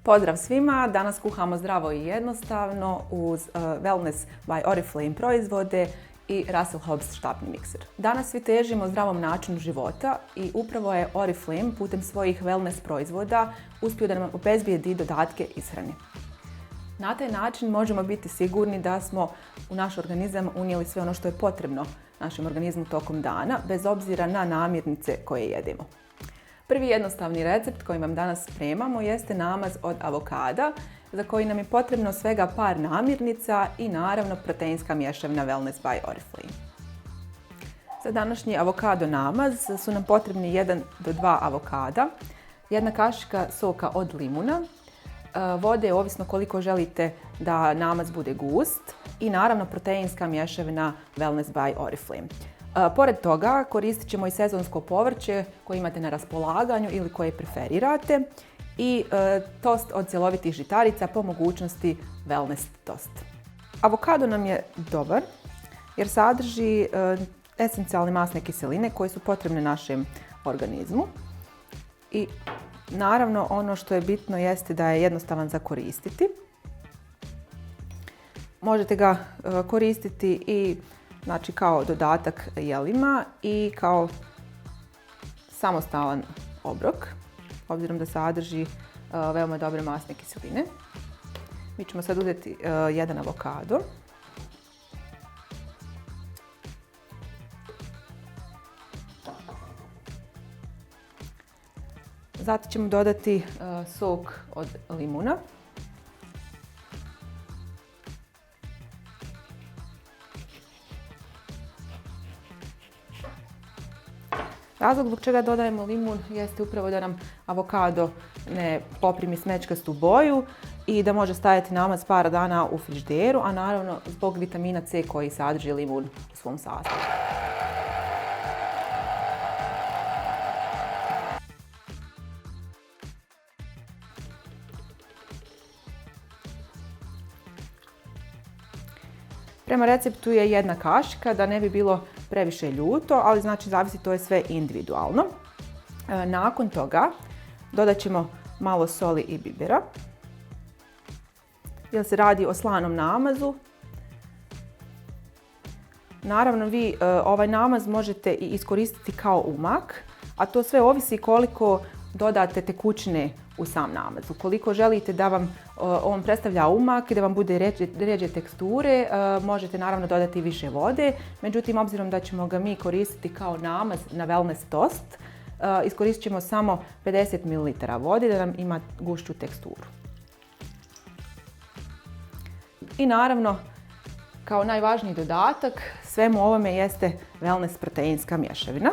Pozdrav svima! Danas kuhamo zdravo i jednostavno uz Wellness by Oriflame proizvode i Russell Hobbs štapni mikser. Danas svi težimo zdravom načinu života i upravo je Oriflame putem svojih wellness proizvoda uspio da nam obezbijedi dodatke ishrani. Na taj način možemo biti sigurni da smo u naš organizam unijeli sve ono što je potrebno našem organizmu tokom dana, bez obzira na namirnice koje jedemo. Prvi jednostavni recept koji vam danas spremamo jeste namaz od avokada, za koji nam je potrebno svega par namirnica i naravno proteinska mješavina Wellness by Oriflame. Za današnji avokado namaz su nam potrebni 1 do 2 avokada, 1 kašika soka od limuna, vode ovisno koliko želite da namaz bude gust i naravno proteinska mješavina Wellness by Oriflame. Pored toga koristit ćemo i sezonsko povrće koje imate na raspolaganju ili koje preferirate i tost od cjelovitih žitarica, po mogućnosti wellness tost. Avokado nam je dobar jer sadrži esencijalne masne kiseline koje su potrebne našem organizmu i naravno ono što je bitno jeste da je jednostavan za koristiti. Možete ga koristiti i kao dodatak jelima i kao samostalan obrok, obzirom da sadrži veoma dobre masne kiseline. Mi ćemo sad uzeti 1 avokado. Zatim ćemo dodati sok od limuna. Razlog zbog čega dodajemo limun jeste upravo da nam avokado ne poprimi smećkastu boju i da može stajati namaz par dana u frižideru, a naravno zbog vitamina C koji sadrži limun u svom sastavu. Prema receptu je 1 kašika, da ne bi bilo previše ljuto, ali znači zavisi, to je sve individualno. Nakon toga dodat ćemo malo soli i bibera, jer se radi o slanom namazu. Naravno vi ovaj namaz možete i iskoristiti kao umak, a to sve ovisi koliko dodate tekućine u sam namaz. Ukoliko želite da vam on predstavlja umak i da vam bude rjeđe teksture, možete naravno dodati više vode. Međutim, obzirom da ćemo ga mi koristiti kao namaz na wellness tost, iskoristit ćemo samo 50 ml vode da nam ima gušću teksturu. I naravno, kao najvažniji dodatak svemu ovome jeste wellness proteinska mješavina.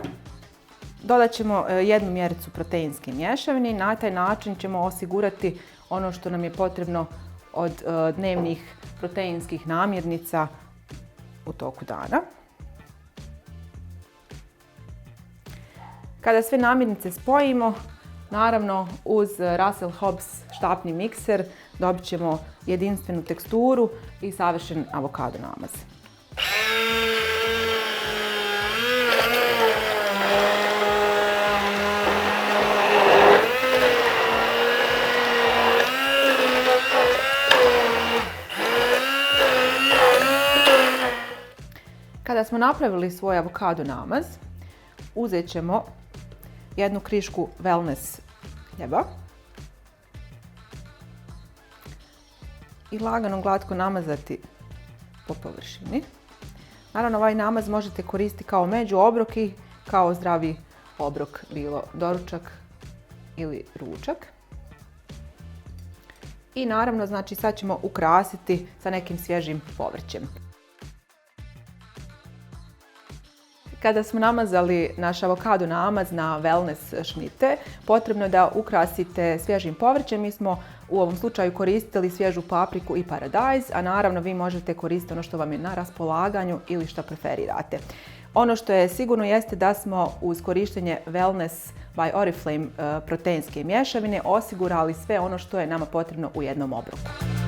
Dodat ćemo 1 mjericu proteinske mješavine i na taj način ćemo osigurati ono što nam je potrebno od dnevnih proteinskih namirnica u toku dana. Kada sve namirnice spojimo, naravno uz Russell Hobbs štapni mikser dobit ćemo jedinstvenu teksturu i savršen avokado namaz. Kada smo napravili svoj avokado namaz, uzet ćemo 1 krišku wellness hljeba i lagano glatko namazati po površini. Naravno, ovaj namaz možete koristiti kao međuobrok i kao zdravi obrok, bilo doručak ili ručak. I naravno, znači sad ćemo ukrasiti sa nekim svježim povrćem. Kada smo namazali naš avokado namaz na wellness šmite, potrebno je da ukrasite svježim povrćem. Mi smo u ovom slučaju koristili svježu papriku i paradajz, a naravno vi možete koristiti ono što vam je na raspolaganju ili što preferirate. Ono što je sigurno jeste da smo uz korištenje Wellness by Oriflame proteinske mješavine osigurali sve ono što je nama potrebno u jednom obroku.